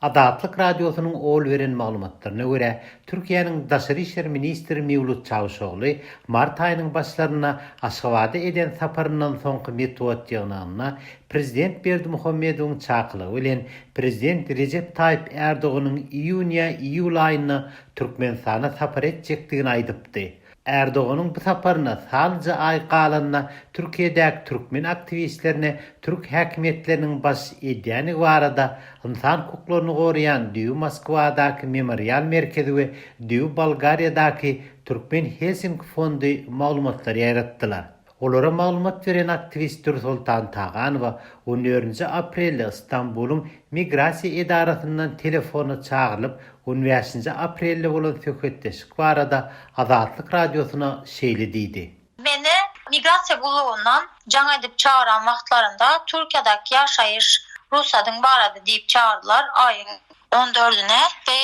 Adatlyk Radiosynyň ol beren maglumatlaryna görä, Türkiýanyň Daşary işler ministri Mevlut Çavuşogly mart aýynyň başlaryna Aşgabatda eden saparyndan soňky Metwat ýygnagyna Prezident Berdimuhammedowyň çakylygy bilen Prezident Recep Tayyip Erdoğanyň iýuň-iýul aýyna Türkmenistana sapar etjekdigini aýdypdy. Erdoğan'ın bu saparına sadece ay kalanına Türkiye'deki Türkmen aktivistlerine Türk hakimiyetlerinin baş edýäni barada insan hukuklarını gorayan Düýü Moskwa'daki Memorial Merkezi ve Düýü Bolgariýadaky Türkmen Helsinki fondy maglumatlar ýaratdylar. Olara maglumat veren aktivist Sultan Tağanowa 14 aprelde İstanbul'un Migrasiýa Edarasyndan telefonu çağırılıp 15 aprelde bolan söhbetleşik barada Azatlyk Radiosyna şeýle diýdi. Meni migrasiýa gulugundan jaň edip çağıran wagtlarynda Türkiýadaky ýaşaýyş ruhsatyň barada diýip çağırdylar aýyň 14'üne ve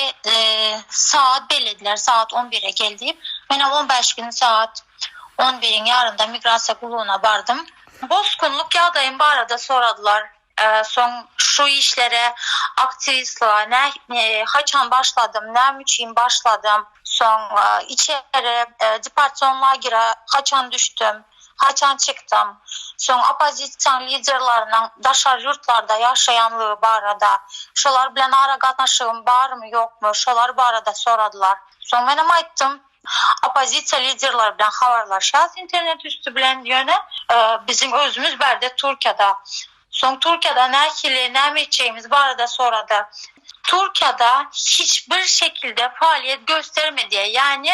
saat belirlediler, saat 11'e geldi. Ben 15 gün saat 11'in yarında migrasiýa guluguna bardım. Bozkunluk ýagdaýym barada soradylar. Son şu işlere aktivistliğe haçan başladım, näme üçin başladım, son içeri deportasyonlara gire haçan düştüm, haçan çıktım, son opozisiýa liderlerining daşar yurtlarda ýaşaýanlygy barada, şolar bilen ara gatnaşygym barmy ýokmy, şolar barada soradylar. Son menem aýtdym, opozisiýa liderleri bilen habarlaşýas internet üstü bilen diýene, bizim özümüz berde Türkiýede. Son Türkiye'de näme edeceğimiz barada soradı. Türkiye'de hiçbir şekilde faaliyet göstermediye, yani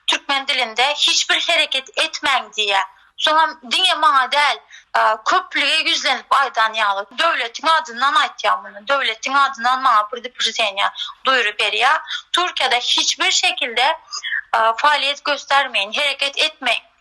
Türkmen dilinde hiçbir hareket etmen diye. Sonra diňe maňa däl, köplüge yüzlenip aýdan ýaly. Döwletiň adyndan aýtýan bunu. Döwletiň adyndan maňa predipredeniýa duýury berýär. Türkiye'de hiçbir şekilde faaliyet göstermeyin, hareket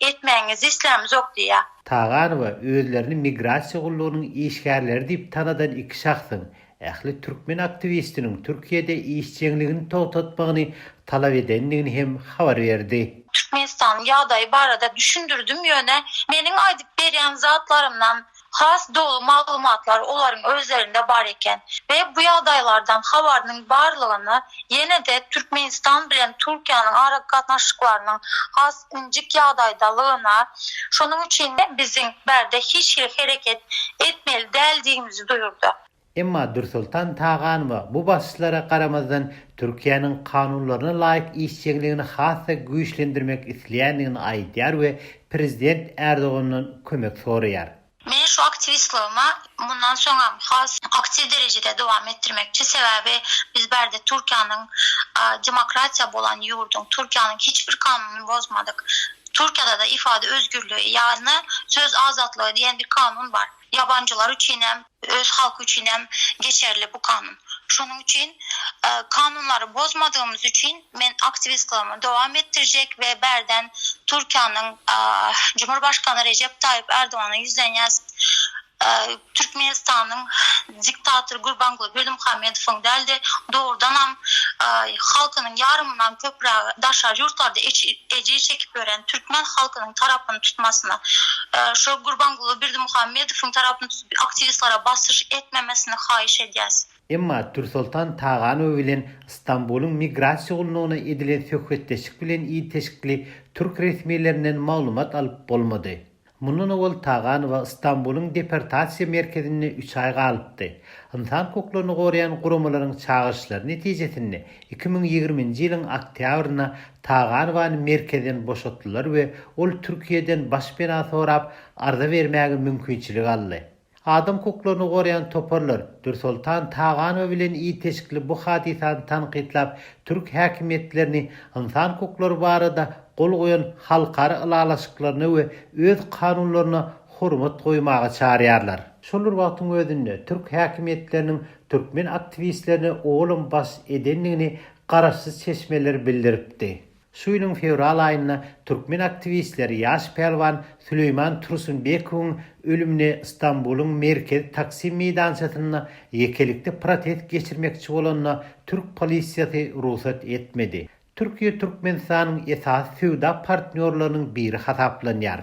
etmeýäňizi islämiz ok diýär. Tağanowa özlerini migrasiýa gullugynyň işgärleri diýip tanadan iki şahsyň ähli Türkmen aktivistiniň Türkiýede işçiligini totatmagyny talap edenligini hem habar berdi. Türkmenistan ýagdaýy barada düşündürdüm ýöne meniň aýdyp berýän zatlarymdan has dolu maglumatlar olaryň özlerinde bar eken ve bu ýagdaýlardan habarynyň barlygyny ýene de Türkmenistan bilen Türkiýanyň ara gatnaşyklarynyň has injik ýagdaýdalygyna, şonuň üçin de biziň berde hiç hareket etmeli däldigimizi duyurdu. Emma Sultan Tağanowa bu başlara garamazdan Türkiýanyň kanunlaryna laýyk işçiligini hassa güýçlendirmek isleýändigini aýdýar we Prezident Erdoğan'dan kömek soraýar. Men şu aktivistliğimi bundan sonra has aktif derecede devam ettirmekçi sebebi biz berde Türkiýanyň demokratiýa bolan ýurdun, Türkiýanyň hiçbir kanununu bozmadık. Türkiýede de ifade özgürlüğü, yani söz azatlığı diyen bir kanun var. Yabancılar için hem öz halk için hem geçerli bu kanun. Şunun için kanunları bozmadığımız için ben aktivistliğimi devam ettirecek ve berden Türkiye'nin Cumhurbaşkanı Recep Tayyip Erdoğan'a yüzlenýäs Türkmenistan'ın diktatörü Gurbanguly Berdimuhammedowyň däldi doğrudan ham halkynyň yarımından köpürägi daşar yurtlarda eji çekip gören Türkmen halkynyň tarapyny tutmasyna, şu Gurbanguly Berdimuhammedowyň tarapyny tutup aktivistlere basyş etmemesini haýyş edýäs. Emma Sultan Tağanow bilen İstanbul'un migrasiýa gullugyna edilen söhbetleşik bilen ýeteşikli Türk resmiýetlerinden maglumat alyp bolmady. Mundan owal Tağanowa İstanbul'un deportasiýa merkezine 3 ay galypdy. İnsan hukuklaryny gorayan guramaryň çağırşlary netijesinde 2020-nji ýylyň oktýabryna Tağanowany merkezden boşatdylar we ol Türkiýeden başpena sorap arza bermäge mümkinçilik aldy. Adam hukuklaryny gorayan toparlar Sultan Tağanow bilen ýeteşikli bu hadisany tanqidlap Türk häkimetlerini insan hukuklary barada gol goýan halkara ılalaşyklaryna we öz kanunlaryna hormat goýmaga çağırýarlar. Şolar wagtyň özünde Türk häkimetleriniň Türkmen aktivistlerini oğlum baş edenligini garaşsyz çeşmeler bildiripdi. Şu ýylyň fevral aýynda Türkmen aktivistleri ýaş pelwan Süleyman Tursunbekowyň ölümine İstanbul'un merkez Taksim meýdançasyna ýekelikde protest geçirmekçi bolanyna Türk polisiýasy ruhsat etmedi. Türkiýe Türkmenistanyň esas söwda partnerläriniň biri hasaplanýar.